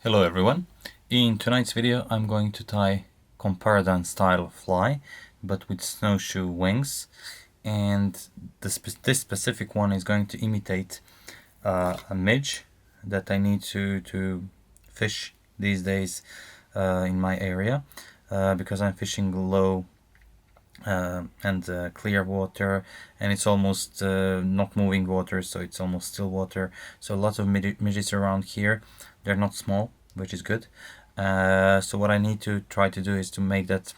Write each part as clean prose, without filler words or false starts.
Hello everyone. In tonight's video I'm going to tie Comparadun style fly but with snowshoe wings, and this specific one is going to imitate a midge that I need to fish these days in my area because I'm fishing low and clear water, and it's almost not moving water, so it's almost still water. So lots of midges around here. They're not small, which is good. So what I need to try to do is to make that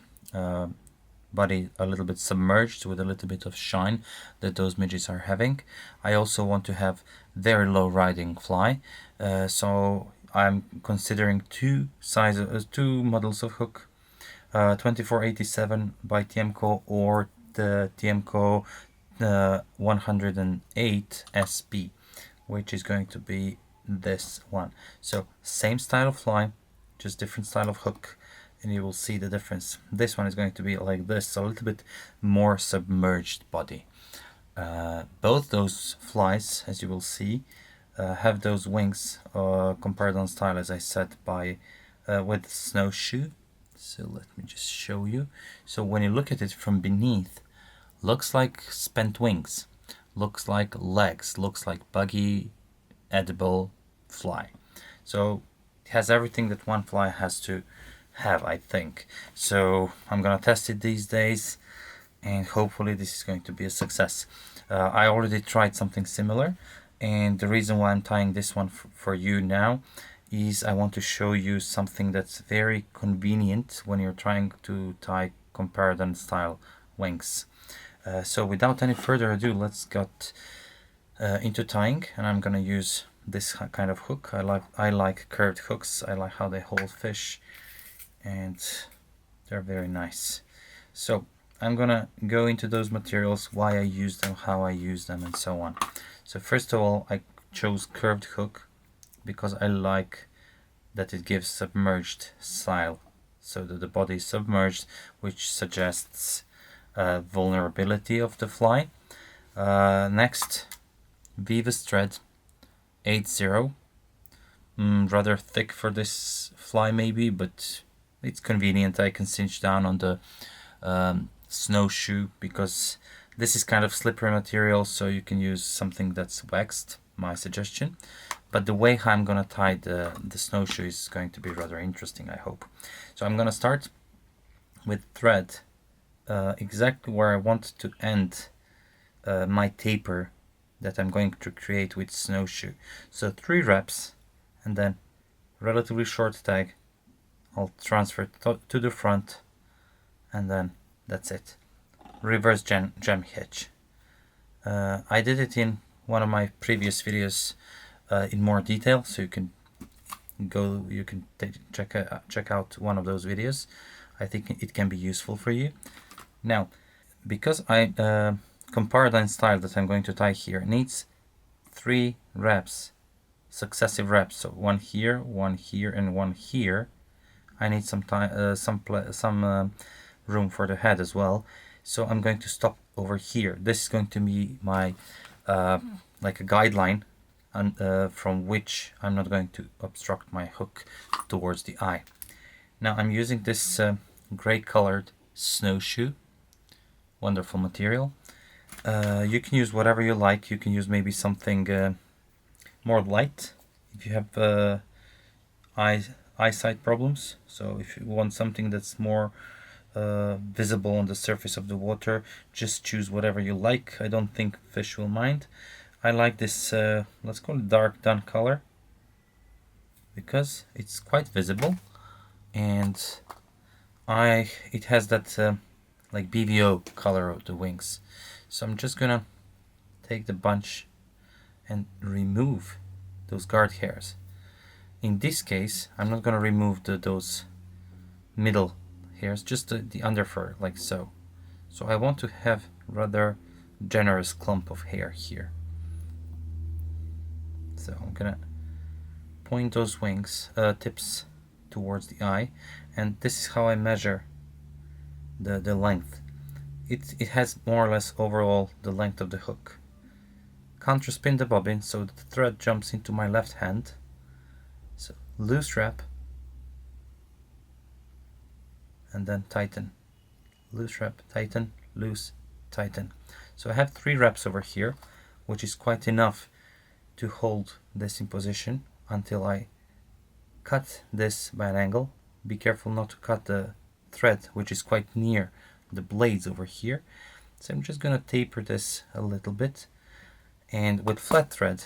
body a little bit submerged with a little bit of shine that those midges are having. I also want to have very low riding fly, so I'm considering two sizes, two models of hook. 2487 by TMCO or the TMCO 108 SP, which is going to be this one. So same style of fly, just different style of hook, and you will see the difference. This one is going to be like this, a little bit more submerged body. Both those flies, as you will see, have those wings Comparadun style, as I said, by with snowshoe. So let me just show you. So when you look at it from beneath, looks like spent wings, looks like legs, looks like buggy, edible fly. So it has everything that one fly has to have, I think. So I'm gonna test it these days, and hopefully this is going to be a success. I already tried something similar, and the reason why I'm tying this one for you now is I want to show you something that's very convenient when you're trying to tie Comparadun style wings. So without any further ado, let's get into tying, and I'm gonna use this kind of hook. I like curved hooks. I like how they hold fish, and they're very nice. So I'm gonna go into those materials, why I use them, how I use them, and so on. So first of all, I chose curved hook because I like that it gives submerged style, so that the body is submerged, which suggests vulnerability of the fly. Next, Vivus thread 80, rather thick for this fly maybe, but it's convenient. I can cinch down on the snowshoe because this is kind of slippery material, so you can use something that's waxed, my suggestion. But the way I'm gonna tie the snowshoe is going to be rather interesting, I hope. So I'm gonna start with thread exactly where I want to end my taper that I'm going to create with snowshoe. So 3 reps, and then relatively short tag. I'll transfer to the front, and then that's it. Reverse jam hitch. I did it in one of my previous videos in more detail, so you can check out one of those videos. I think it can be useful for you. Now, because I Comparadun style that I'm going to tie here needs 3 reps, successive reps. So one here, and one here. I need some time, some room for the head as well. So I'm going to stop over here. This is going to be my like a guideline, and from which I'm not going to obstruct my hook towards the eye. Now I'm using this gray colored snowshoe, wonderful material. You can use whatever you like. You can use maybe something more light if you have eyesight problems. So if you want something that's more visible on the surface of the water, just choose whatever you like. I don't think fish will mind. I like this, let's call it dark dun color, because it's quite visible, and it has that like BVO color of the wings. So I'm just gonna take the bunch and remove those guard hairs. In this case, I'm not gonna remove those middle hairs, just the under fur, like so. So I want to have rather generous clump of hair here. So I'm gonna point those wings tips towards the eye, and this is how I measure the length. It has more or less overall the length of the hook. Counterspin the bobbin so that the thread jumps into my left hand. So loose wrap, and then tighten. Loose wrap, tighten, loose, tighten. So I have 3 wraps over here, which is quite enough to hold this in position until I cut this by an angle. Be careful not to cut the thread, which is quite near the blades over here. So I'm just gonna taper this a little bit, and with flat thread,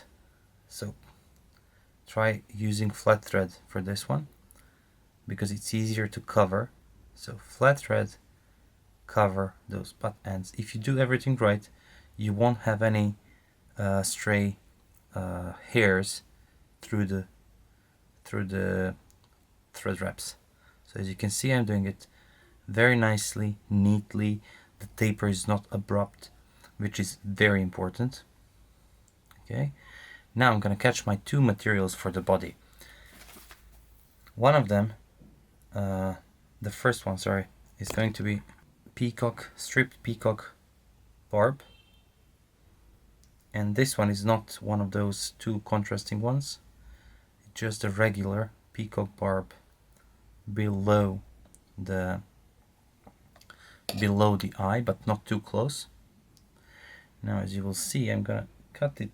so try using flat thread for this one because it's easier to cover. So flat thread, cover those butt ends. If you do everything right, you won't have any stray hairs through the thread wraps. So as you can see, I'm doing it very nicely, neatly. The taper is not abrupt, which is very important. Okay, now I'm gonna catch my 2 materials for the body. One of them, the first one, sorry, is going to be stripped peacock barb, and this one is not one of those 2 contrasting ones. It's just a regular peacock barb below the eye, but not too close. Now, as you will see, I'm gonna cut it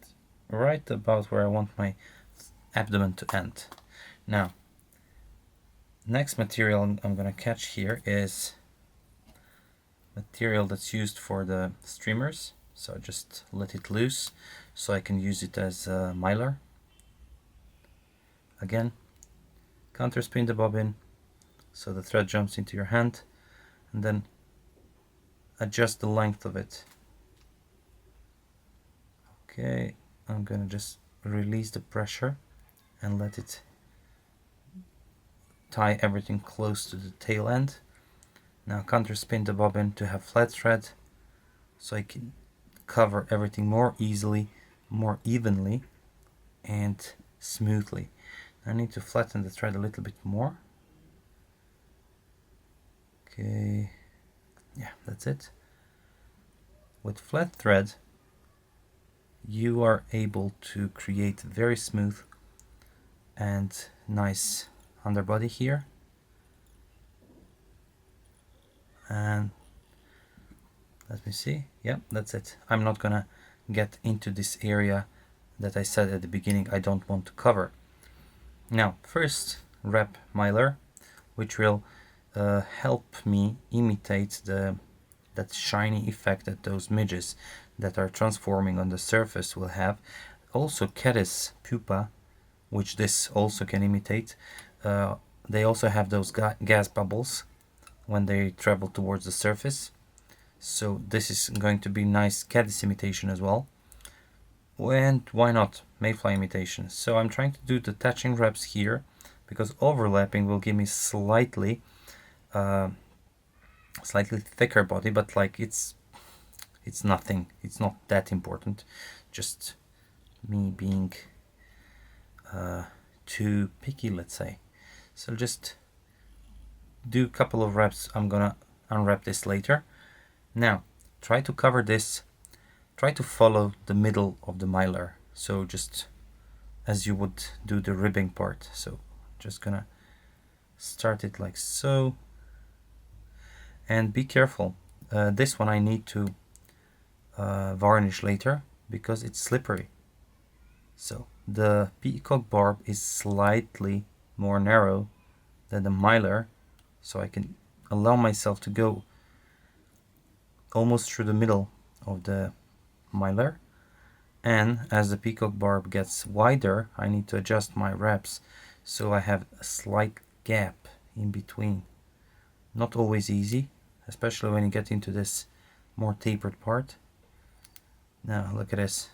right about where I want my abdomen to end. Now, next material I'm gonna catch here is material that's used for the streamers. So just let it loose so I can use it as mylar. Again, counter spin the bobbin so the thread jumps into your hand, and then adjust the length of it. Okay, I'm gonna just release the pressure and let it tie everything close to the tail end. Now counter spin the bobbin to have flat thread so I can cover everything more easily, more evenly and smoothly. I need to flatten the thread a little bit more. Okay, yeah, that's it. With flat thread, you are able to create very smooth and nice underbody here. And let me see, yeah, that's it. I'm not gonna get into this area that I said at the beginning I don't want to cover. Now, first wrap Mylar, which will help me imitate that shiny effect that those midges that are transforming on the surface will have. Also caddis pupa, which this also can imitate. They also have those gas bubbles when they travel towards the surface. So this is going to be nice caddis imitation as well. And why not mayfly imitation? So I'm trying to do the touching wraps here because overlapping will give me slightly thicker body, but like it's nothing, it's not that important, just me being too picky, let's say. So just do a couple of wraps. I'm gonna unwrap this later. Now try to cover this, try to follow the middle of the mylar, so just as you would do the ribbing part. So just gonna start it like so, and be careful, this one I need to varnish later because it's slippery. So the peacock barb is slightly more narrow than the mylar, so I can allow myself to go almost through the middle of the mylar, and as the peacock barb gets wider I need to adjust my wraps so I have a slight gap in between. Not always easy, especially when you get into this more tapered part. Now look at this.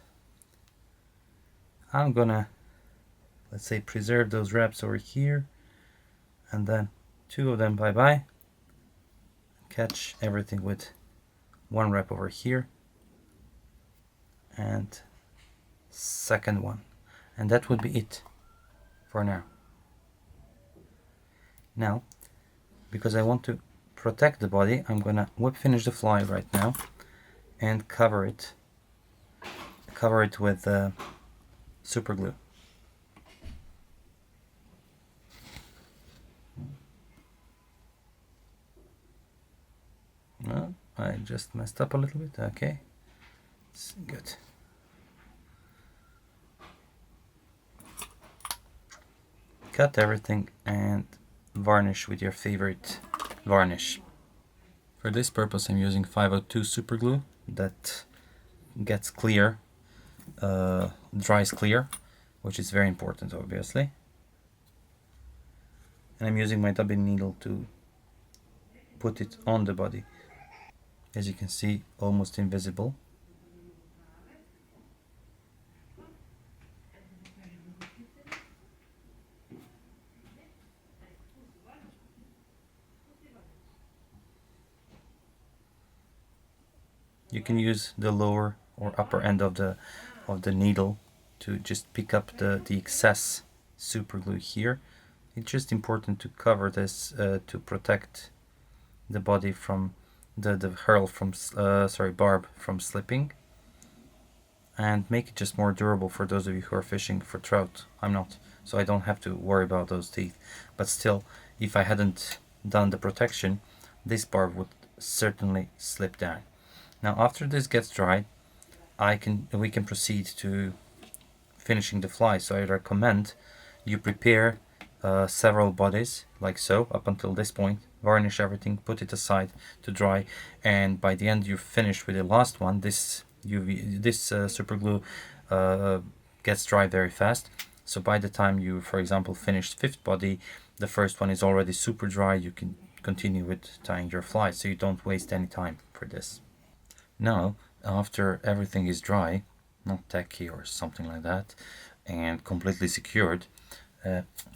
I'm gonna, let's say, preserve those wraps over here, and then 2 of them bye-bye. Catch everything with 1 wrap over here and second one, and that would be it for now. Now, because I want to protect the body, I'm gonna whip finish the fly right now and cover it with super glue. just messed up a little bit. Okay, it's good. Cut everything and varnish with your favorite varnish. For this purpose I'm using 502 super glue that gets clear, dries clear, which is very important obviously. And I'm using my dubbing needle to put it on the body. As you can see, almost invisible. You can use the lower or upper end of the needle to just pick up the excess super glue here. It's just important to cover this to protect the body from the hurl from barb from slipping, and make it just more durable for those of you who are fishing for trout. I'm not, so I don't have to worry about those teeth. But still, if I hadn't done the protection, this barb would certainly slip down. Now after this gets dry, we can proceed to finishing the fly. So I recommend you prepare several bodies like so up until this point, varnish everything, put it aside to dry, and by the end you're finished with the last one. This super glue gets dry very fast, so by the time you, for example, finished fifth body, the first one is already super dry. You can continue with tying your fly, so you don't waste any time for this. Now after everything is dry, not tacky or something like that, and completely secured,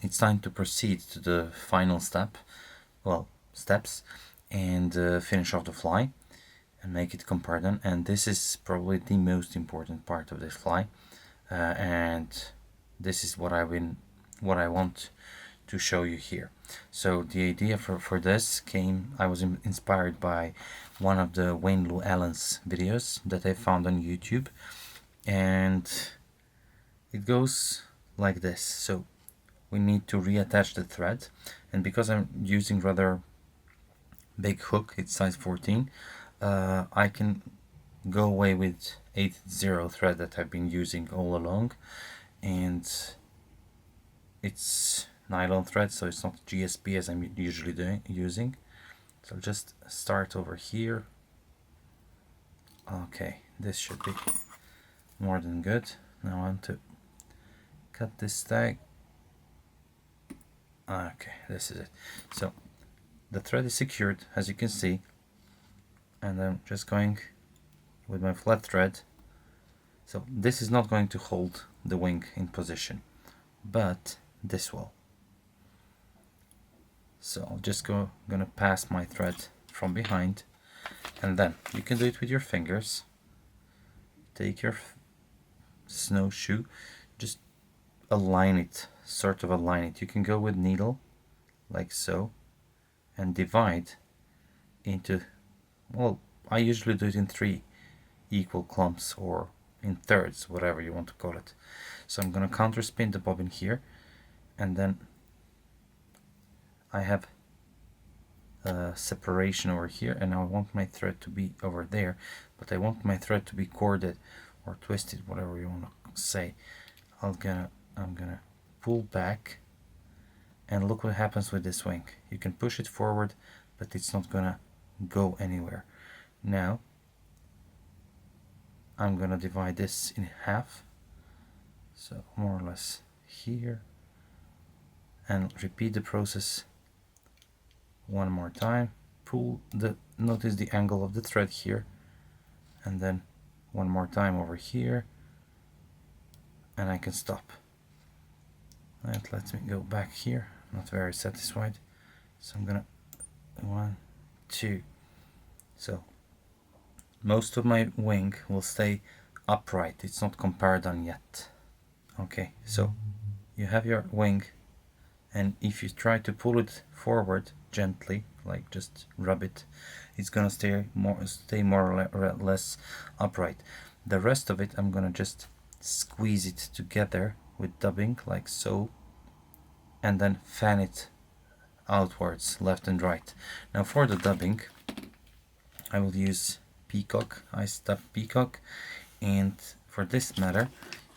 it's time to proceed to the final steps, and finish off the fly and make it Comparadun. And this is probably the most important part of this fly, and this is what I want to show you here. So the idea for this came, I was inspired by one of the Wayne Lou Allen's videos that I found on YouTube, and it goes like this. So we need to reattach the thread, and because I'm using rather big hook, it's size 14, I can go away with 80 thread that I've been using all along, and it's nylon thread, so it's not GSP as I'm usually using. So just start over here. Okay, this should be more than good. Now I want to cut this tag. Okay, this is it. So the thread is secured, as you can see, and I'm just going with my flat thread. So this is not going to hold the wing in position, but this will. So I'll just gonna pass my thread from behind, and then you can do it with your fingers. Take your snowshoe, just align it, sort of align it. You can go with needle like so and divide into, well, I usually do it in 3 equal clumps or in thirds, whatever you want to call it. So I'm gonna counter spin the bobbin here, and then I have a separation over here, and I want my thread to be over there, but I want my thread to be corded or twisted, whatever you want to say. I'm gonna pull back, and look what happens with this wing. You can push it forward, but it's not gonna go anywhere. Now I'm gonna divide this in half, so more or less here, and repeat the process one more time. Notice the angle of the thread here, and then one more time over here, and I can stop. That lets me go back here. Not very satisfied, so I'm gonna 1, 2. So most of my wing will stay upright. It's not Comparadun yet. Okay, so you have your wing, and if you try to pull it forward gently, like just rub it, it's gonna stay more or less upright. The rest of it I'm gonna just squeeze it together with dubbing like so, and then fan it outwards left and right. Now for the dubbing I will use peacock, ice tub peacock, and for this matter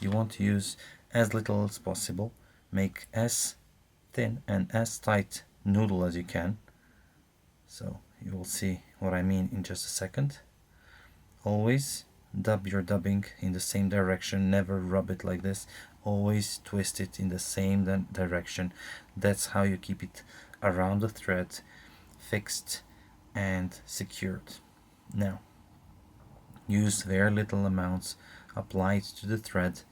you want to use as little as possible. Make as thin and as tight noodle as you can. So you will see what I mean in just a second. Always dub your dubbing in the same direction, never rub it like this, always twist it in the same direction. That's how you keep it around the thread, fixed and secured. Now use very little amounts, apply it to the thread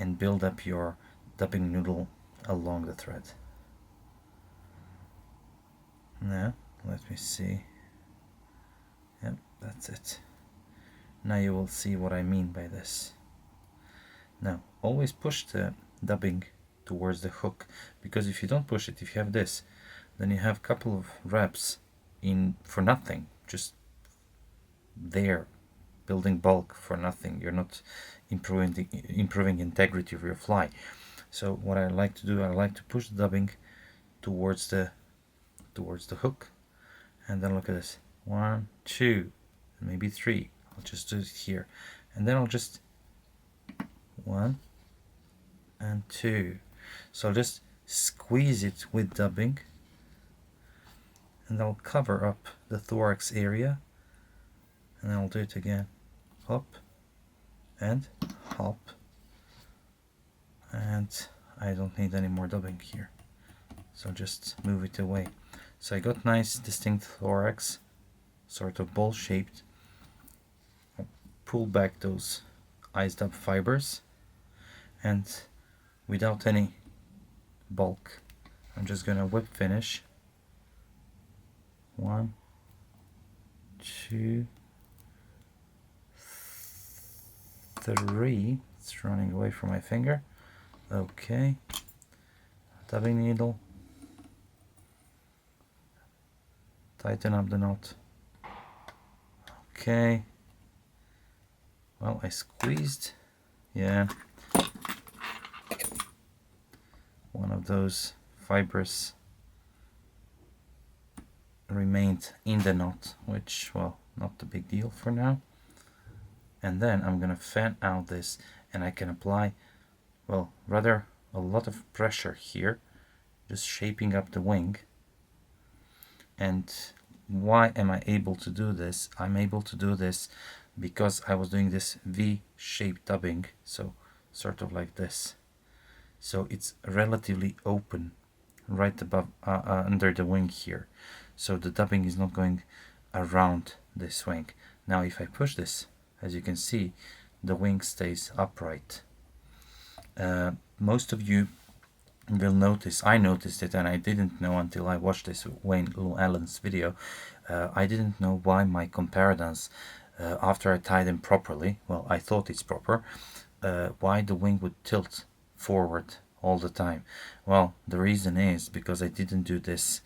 and build up your dubbing noodle along the thread. Now let me see. Yep, that's it. Now you will see what I mean by this. Now always push the dubbing towards the hook, because if you don't push it, if you have this, then you have a couple of reps in for nothing, just there, building bulk for nothing. You're not improving integrity of your fly. So what I like to do, I like to push the dubbing towards the hook, and then look at this, 1, 2, maybe 3. I'll just do it here, and then I'll just 1 and 2. So I'll just squeeze it with dubbing, and I'll cover up the thorax area, and I'll do it again, hop and hop, and I don't need any more dubbing here, so just move it away. So I got nice distinct thorax, sort of ball shaped. I'll pull back those ice dub fibers, and without any bulk, I'm just gonna whip finish. 1, 2, 3. It's running away from my finger. Okay, dubbing needle, tighten up the knot. Okay, well, I squeezed, yeah, one of those fibers remained in the knot, which, well, not a big deal for now. And then I'm gonna fan out this, and I can apply, well, rather a lot of pressure here, just shaping up the wing. And why am I able to do this? I'm able to do this because I was doing this V-shaped dubbing, so sort of like this. So it's relatively open right above under the wing here, so the dubbing is not going around this wing. Now if I push this, as you can see, the wing stays upright. Most of you will notice, I noticed it, and I didn't know until I watched this Wayne Allen's video. I didn't know why my Comparaduns, after I tied them properly, well, I thought it's proper, why the wing would tilt forward all the time. Well, the reason is because I didn't do this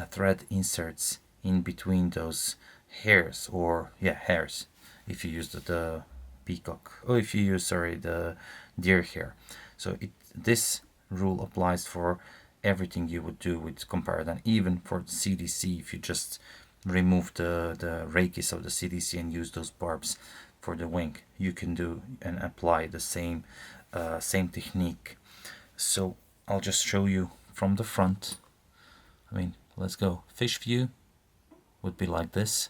thread inserts in between those hairs, or yeah, hairs, if you use the peacock, or if you use, sorry, the deer hair. So this rule applies for everything you would do with Comparadun, even for CDC. If you just remove the rakies of the CDC and use those barbs for the wing, you can do and apply the same technique. So I'll just show you from the front. I mean, let's go. Fish view would be like this,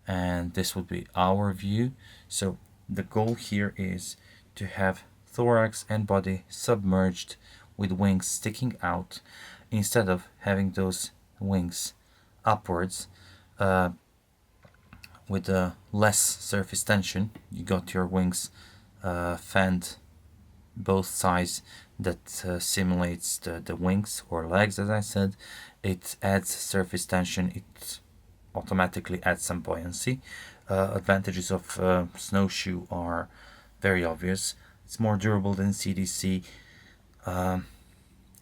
and this would be our view. So the goal here is to have thorax and body submerged with wings sticking out, instead of having those wings upwards with a less surface tension. You got your wings fanned both sides, that simulates the wings or legs, as I said. It adds surface tension, it automatically adds some buoyancy. Advantages of Snowshoe are very obvious. It's more durable than CDC.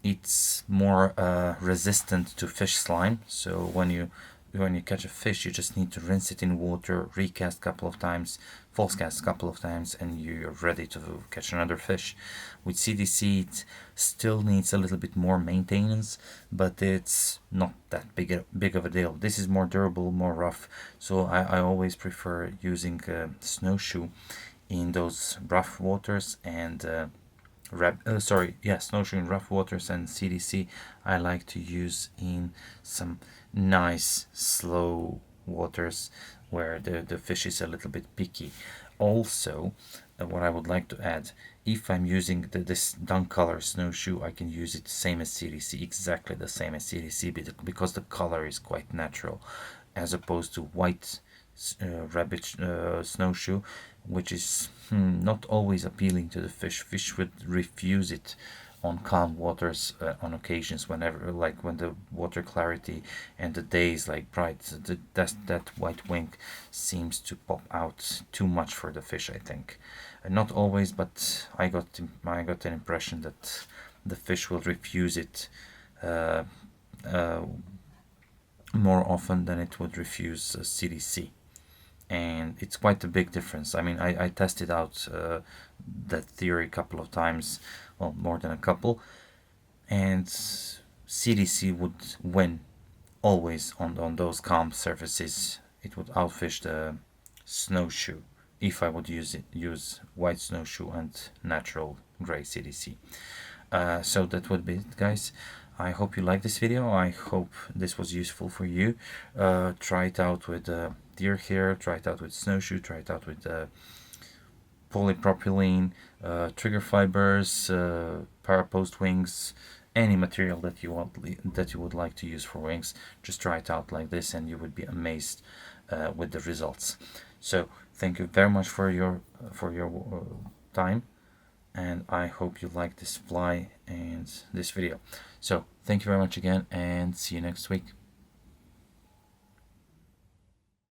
It's more resistant to fish slime, so when you when you catch a fish, you just need to rinse it in water, recast a couple of times, false cast a couple of times, and you're ready to catch another fish. With CDC, it still needs a little bit more maintenance, but it's not that big of a deal. This is more durable, more rough, so I always prefer using Snowshoe in those rough waters, and Snowshoe in rough waters, and CDC I like to use in some nice slow waters where the fish is a little bit picky. Also, what I would like to add, if I'm using this dun color Snowshoe, I can use it same as CDC, exactly the same as CDC, because the color is quite natural, as opposed to white rabbit Snowshoe, which is not always appealing to the fish. Fish would refuse it on calm waters on occasions, whenever, like when the water clarity and the day is like bright, that white wing seems to pop out too much for the fish, I think. Not always, but I got an impression that the fish will refuse it uh, uh, more often than it would refuse CDC. And it's quite a big difference. I mean, I tested out that theory a couple of times, well, more than a couple, and CDC would win always on those calm surfaces. It would outfish the Snowshoe if I would use white Snowshoe and natural gray CDC. So that would be it, guys. I hope you like this video. I hope this was useful for you. Try it out with deer hair, try it out with Snowshoe, try it out with polypropylene, trigger fibers, parapost wings, any material that you would like to use for wings. Just try it out like this, and you would be amazed with the results. So thank you very much for your time, and I hope you like this fly and this video. So thank you very much again, and see you next week.